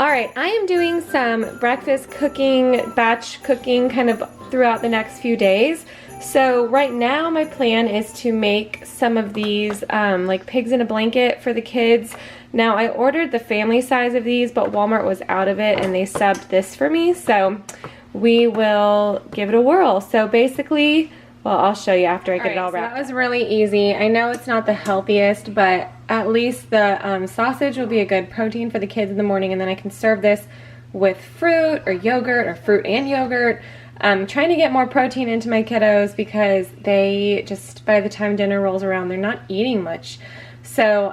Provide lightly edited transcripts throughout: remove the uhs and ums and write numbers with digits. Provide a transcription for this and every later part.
All right, I am doing some breakfast cooking, batch cooking kind of throughout the next few days. So right now my plan is to make some of these like pigs in a blanket for the kids. Now I ordered the family size of these, but Walmart was out of it and they subbed this for me. So we will give it a whirl. So basically, well, I'll show you after I get it all wrapped. So that was really easy. I know it's not the healthiest, but at least the sausage will be a good protein for the kids in the morning, and then I can serve this with fruit or yogurt or fruit and yogurt. I'm trying to get more protein into my kiddos because they just, by the time dinner rolls around, they're not eating much. So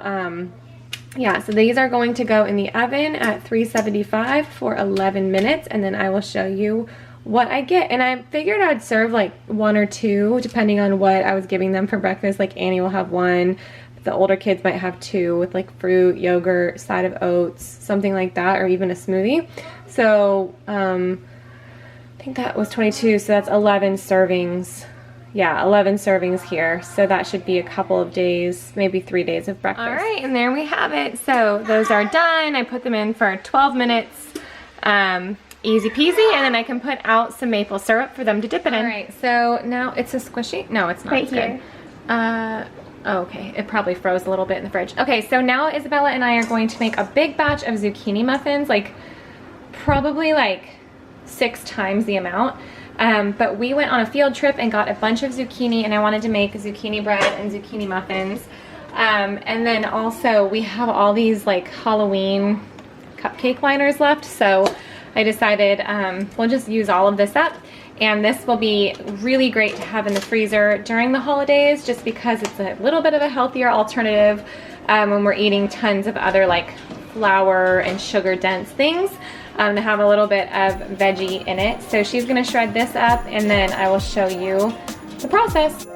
yeah, so these are going to go in the oven at 375 for 11 minutes, and then I will show you what I get. And I figured I'd serve like one or two depending on what I was giving them for breakfast. Like Annie will have one, the older kids might have two with like fruit, yogurt, side of oats, something like that, or even a smoothie. So I think that was 22, so that's 11 servings. Yeah, 11 servings here. So that should be a couple of days, maybe 3 days of breakfast. All right, and there we have it. So those are done. I put them in for 12 minutes. Easy peasy, and then I can put out some maple syrup for them to dip it in. All right, so now it's a squishy. No, it's not. Right here. Oh, okay, it probably froze a little bit in the fridge. Okay, so now Isabella and I are going to make a big batch of zucchini muffins, like probably like 6 times the amount. But we went on a field trip and got a bunch of zucchini, and I wanted to make zucchini bread and zucchini muffins. And then also we have all these like Halloween cupcake liners left, so I decided we'll just use all of this up, and this will be really great to have in the freezer during the holidays just because it's a little bit of a healthier alternative when we're eating tons of other like flour and sugar dense things, to have a little bit of veggie in it. So she's gonna shred this up, and then I will show you the process.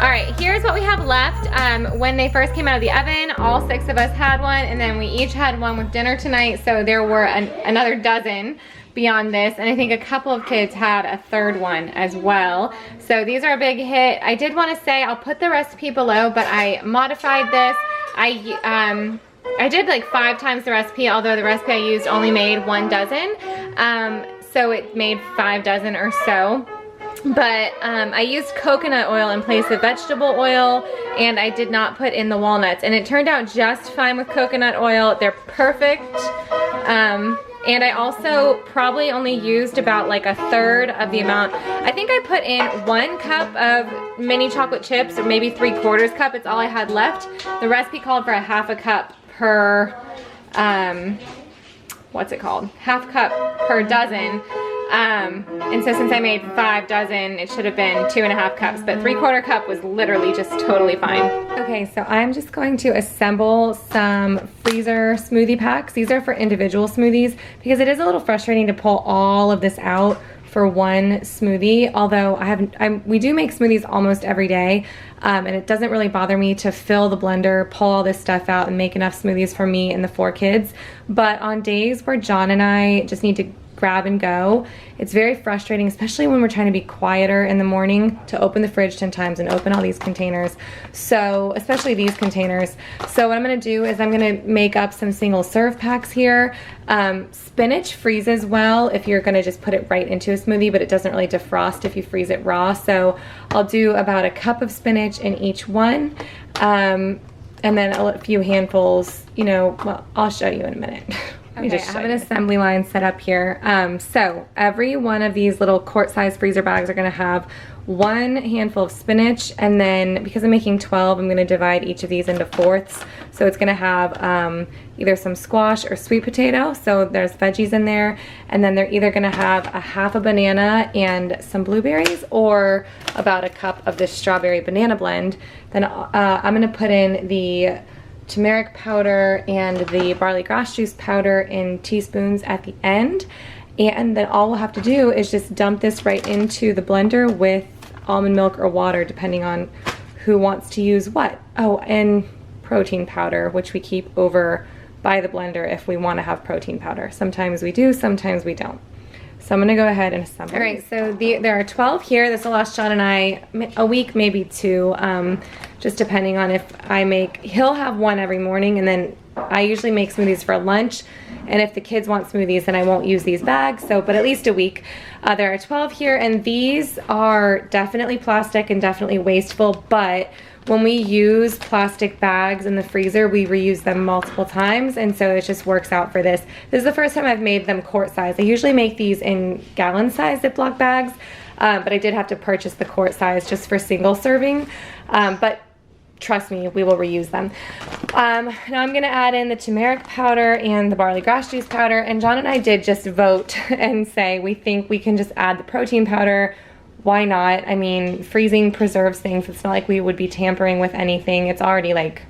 Alright, here's what we have left. When they first came out of the oven, all 6 of us had one, and then we each had one with dinner tonight, so there were another dozen beyond this, and I think a couple of kids had a third one as well. So these are a big hit. I did want to say, I'll put the recipe below, but I modified this. I did like 5 times the recipe, although the recipe I used only made 1 dozen. So it made 5 dozen or so. But I used coconut oil in place of vegetable oil, and I did not put in the walnuts, and it turned out just fine with coconut oil. They're perfect. And I also probably only used about like a third of the amount. I think I put in 1 cup of mini chocolate chips, or maybe 3/4 cup. It's all I had left. The recipe called for a half a cup per, what's it called? Half cup per dozen. And so since I made 5 dozen, it should have been 2.5 cups, but 3/4 cup was literally just totally fine. Okay, so I'm just going to assemble some freezer smoothie packs. These are for individual smoothies because it is a little frustrating to pull all of this out for one smoothie, although we do make smoothies almost every day, and it doesn't really bother me to fill the blender, pull all this stuff out, and make enough smoothies for me and the 4 kids. But on days where John and I just need to grab and go. It's very frustrating, especially when we're trying to be quieter in the morning, to open the fridge 10 times and open all these containers. So, especially these containers. So what I'm gonna do is I'm gonna make up some single serve packs here. Spinach freezes well if you're gonna just put it right into a smoothie, but it doesn't really defrost if you freeze it raw. So I'll do about a cup of spinach in each one. And then a few handfuls, you know, well, I'll show you in a minute. Okay, I have an assembly line set up here. So every one of these little quart-sized freezer bags are gonna have 1 handful of spinach, and then because I'm making 12, I'm gonna divide each of these into fourths. So it's gonna have either some squash or sweet potato, so there's veggies in there, and then they're either gonna have a half a banana and some blueberries, or about a cup of this strawberry banana blend. Then I'm gonna put in the turmeric powder and the barley grass juice powder in teaspoons at the end. And then all we'll have to do is just dump this right into the blender with almond milk or water, depending on who wants to use what. Oh, and protein powder, which we keep over by the blender if we want to have protein powder. Sometimes we do, sometimes we don't. So I'm gonna go ahead and assemble. All right, so there are 12 here. This will last John and I a week, maybe 2, just depending on if I make, he'll have 1 every morning, and then I usually make smoothies for lunch. And if the kids want smoothies, then I won't use these bags, so, but at least a week. There are 12 here, and these are definitely plastic and definitely wasteful, but when we use plastic bags in the freezer, we reuse them multiple times, and so it just works out for this. This is the first time I've made them quart size. I usually make these in gallon size Ziploc bags, but I did have to purchase the quart size just for single serving, but trust me, we will reuse them. Now I'm gonna add in the turmeric powder and the barley grass juice powder, and John and I did just vote and say we think we can just add the protein powder. Why not? I mean, freezing preserves things. It's not like we would be tampering with anything. It's already like,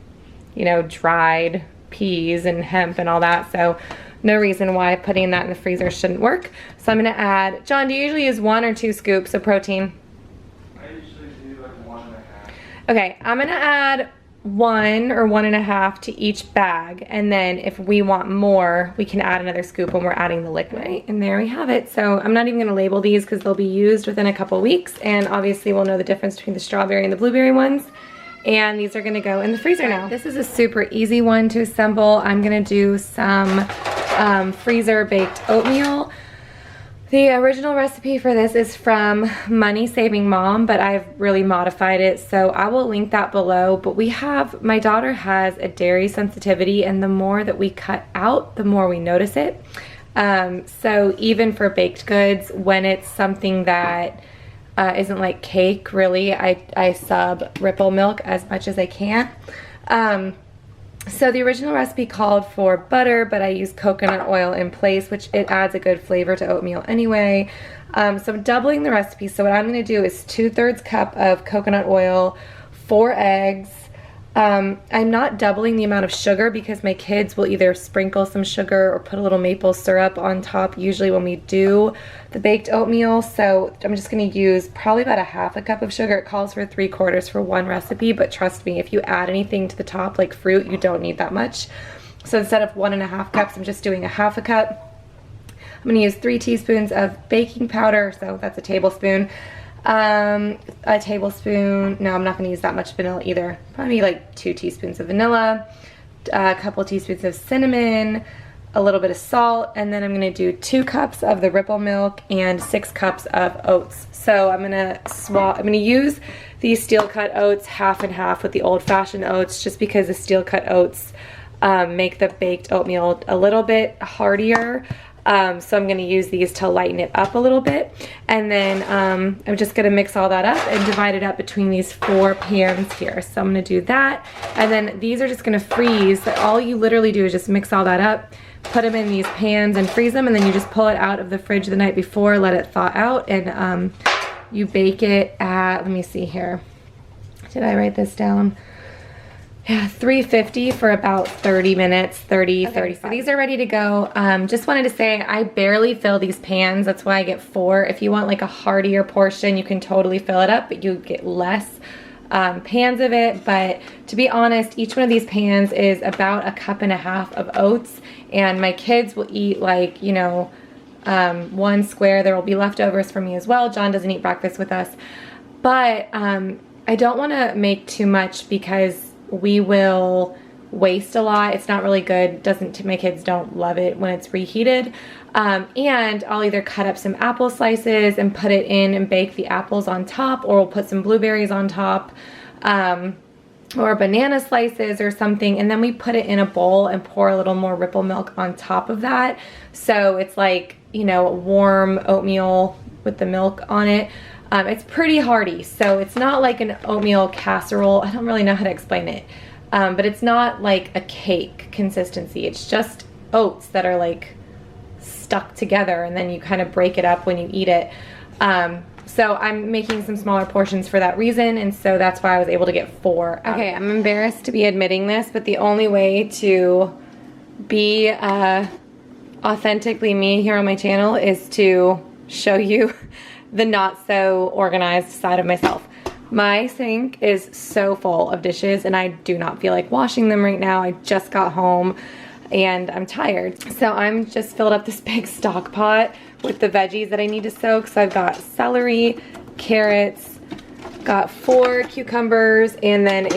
you know, dried peas and hemp and all that, so no reason why putting that in the freezer shouldn't work. So I'm gonna add, John, do you usually use 1 or 2 scoops of protein? I usually do like 1.5. Okay, I'm gonna add 1 or 1.5 to each bag, and then if we want more, we can add another scoop when we're adding the liquid. Right, and there we have it. So I'm not even gonna label these because they'll be used within a couple weeks, and obviously we'll know the difference between the strawberry and the blueberry ones. And these are gonna go in the freezer now. This is a super easy one to assemble. I'm gonna do some freezer baked oatmeal. The original recipe for this is from Money Saving Mom, but I've really modified it, so I will link that below. But my daughter has a dairy sensitivity, and the more that we cut out, the more we notice it. So even for baked goods, when it's something that isn't like cake, really, I sub Ripple milk as much as I can. So the original recipe called for butter, but I use coconut oil in place, which it adds a good flavor to oatmeal anyway. So I'm doubling the recipe. So what I'm gonna do is 2/3 cup of coconut oil, 4 eggs. I'm not doubling the amount of sugar because my kids will either sprinkle some sugar or put a little maple syrup on top usually when we do the baked oatmeal. So I'm just gonna use probably about 1/2 cup of sugar. It calls for 3/4 for one recipe, but trust me, if you add anything to the top like fruit, you don't need that much. So instead of 1.5 cups, I'm just doing 1/2 cup. I'm gonna use 3 teaspoons of baking powder, so that's a tablespoon. A tablespoon, no, I'm not gonna use that much vanilla either. Probably like 2 teaspoons of vanilla, a couple teaspoons of cinnamon, a little bit of salt, and then I'm gonna do 2 cups of the Ripple milk and 6 cups of oats. So I'm gonna use these steel cut oats half and half with the old fashioned oats, just because the steel cut oats make the baked oatmeal a little bit heartier. So I'm gonna use these to lighten it up a little bit. And then I'm just gonna mix all that up and divide it up between these 4 pans here. So I'm gonna do that. And then these are just gonna freeze. All you literally do is just mix all that up, put them in these pans and freeze them, and then you just pull it out of the fridge the night before, let it thaw out, and you bake it at, let me see here. Did I write this down? Yeah, 350 for about 30 minutes, 35. So these are ready to go. Just wanted to say I barely fill these pans. That's why I get 4. If you want like a heartier portion, you can totally fill it up, but you get less pans of it. But to be honest, each one of these pans is about 1.5 cups of oats, and my kids will eat like, you know, one square. There will be leftovers for me as well. John doesn't eat breakfast with us. But I don't want to make too much because we will waste a lot. It's not really good. My kids don't love it when it's reheated. And I'll either cut up some apple slices and put it in and bake the apples on top, or we'll put some blueberries on top, or banana slices or something, and then we put it in a bowl and pour a little more Ripple milk on top of that. So it's like, you know, warm oatmeal with the milk on it. It's pretty hearty, so it's not like an oatmeal casserole. I don't really know how to explain it, but it's not like a cake consistency. It's just oats that are like stuck together, and then you kind of break it up when you eat it. So I'm making some smaller portions for that reason, and so that's why I was able to get 4. Okay, I'm embarrassed to be admitting this, but the only way to be authentically me here on my channel is to show you the not so organized side of myself. My sink is so full of dishes, and I do not feel like washing them right now. I just got home and I'm tired. So I'm just filled up this big stock pot with the veggies that I need to soak. So I've got celery, carrots, got 4 cucumbers, and then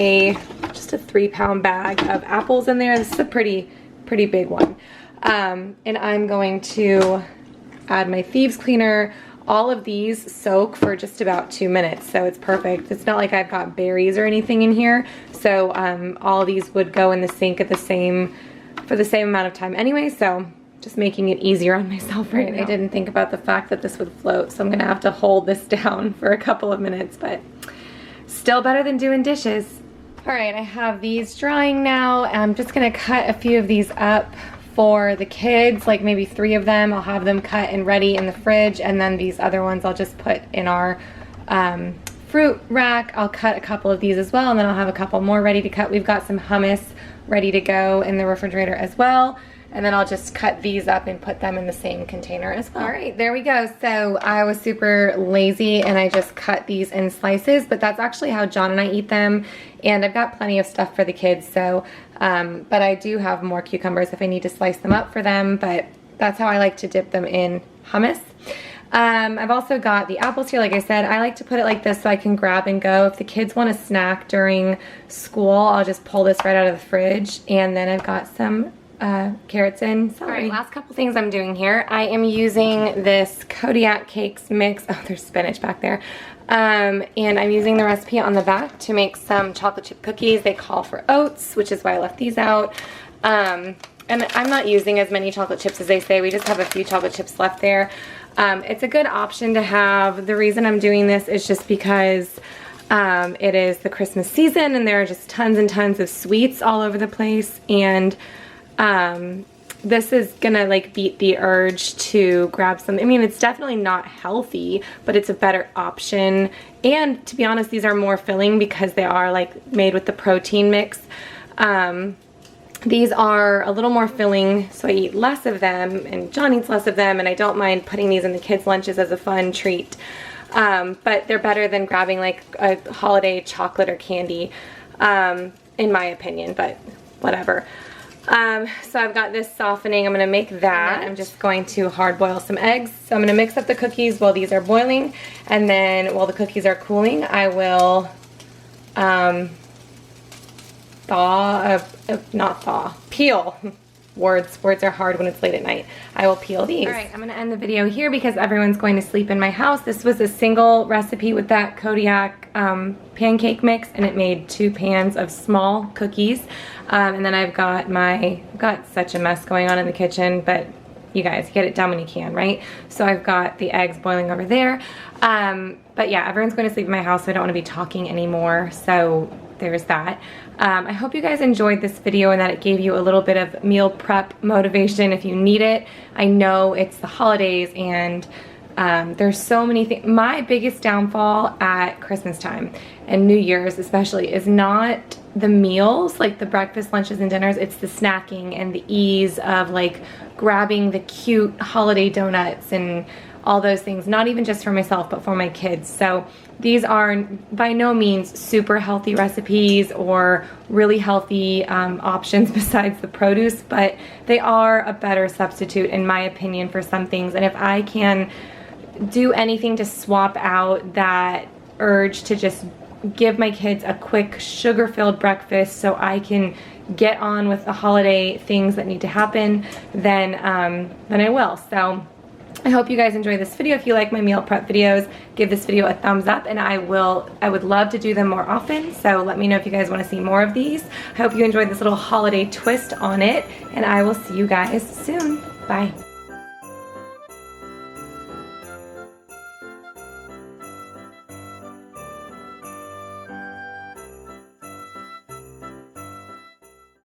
just a 3-pound bag of apples in there. This is a pretty big one. And I'm going to add my thieves cleaner. All of these soak for just about 2 minutes, so it's perfect. It's not like I've got berries or anything in here, so all of these would go in the sink at for the same amount of time anyway, so just making it easier on myself right now. I didn't think about the fact that this would float, so I'm gonna have to hold this down for a couple of minutes, but still better than doing dishes. All right, I have these drying now. I'm just gonna cut a few of these up for the kids, like maybe 3 of them. I'll have them cut and ready in the fridge, and then these other ones I'll just put in our fruit rack. I'll cut a couple of these as well, and then I'll have a couple more ready to cut. We've got some hummus ready to go in the refrigerator as well, and then I'll just cut these up and put them in the same container as well. All right, there we go. So I was super lazy and I just cut these in slices, but that's actually how John and I eat them, and I've got plenty of stuff for the kids, so but I do have more cucumbers if I need to slice them up for them, but that's how I like to dip them in hummus. I've also got the apples here. Like I said, I like to put it like this so I can grab and go. If the kids want a snack during school, I'll just pull this right out of the fridge, and then I've got some carrots and celery. All right, last couple things I'm doing here. I am using this Kodiak Cakes mix. Oh, there's spinach back there. And I'm using the recipe on the back to make some chocolate chip cookies. They call for oats, which is why I left these out. And I'm not using as many chocolate chips as they say. We just have a few chocolate chips left there. It's a good option to have. The reason I'm doing this is just because it is the Christmas season, and there are just tons and tons of sweets all over the place, and this is gonna like beat the urge to grab some. I mean, it's definitely not healthy, but it's a better option, and to be honest, these are more filling because they are like made with the protein mix. These are a little more filling, so I eat less of them, and John eats less of them, and I don't mind putting these in the kids' lunches as a fun treat. But they're better than grabbing like a holiday chocolate or candy, in my opinion, but whatever. So I've got this softening. I'm going to make that. I'm just going to hard boil some eggs. So I'm going to mix up the cookies while these are boiling, and then while the cookies are cooling, I will peel. Words are hard when it's late at night. I will peel these. All right, I'm gonna end the video here because everyone's going to sleep in my house. This was a single recipe with that Kodiak pancake mix, and it made 2 pans of small cookies. And then I've got such a mess going on in the kitchen, but you guys, get it done when you can, right? So I've got the eggs boiling over there. But yeah, everyone's going to sleep in my house, so I don't want to be talking anymore. So there's that. I hope you guys enjoyed this video and that it gave you a little bit of meal prep motivation if you need it. I know it's the holidays, and there's so many things. My biggest downfall at Christmas time and New Year's especially is not the meals, like the breakfast, lunches, and dinners. It's the snacking and the ease of like grabbing the cute holiday donuts and all those things, not even just for myself, but for my kids. So these are by no means super healthy recipes or really healthy options besides the produce, but they are a better substitute in my opinion for some things. And if I can do anything to swap out that urge to just give my kids a quick sugar-filled breakfast so I can get on with the holiday things that need to happen, then I will. So I hope you guys enjoy this video. If you like my meal prep videos, give this video a thumbs up, and I would love to do them more often. So let me know if you guys want to see more of these. I hope you enjoyed this little holiday twist on it, and I will see you guys soon. Bye.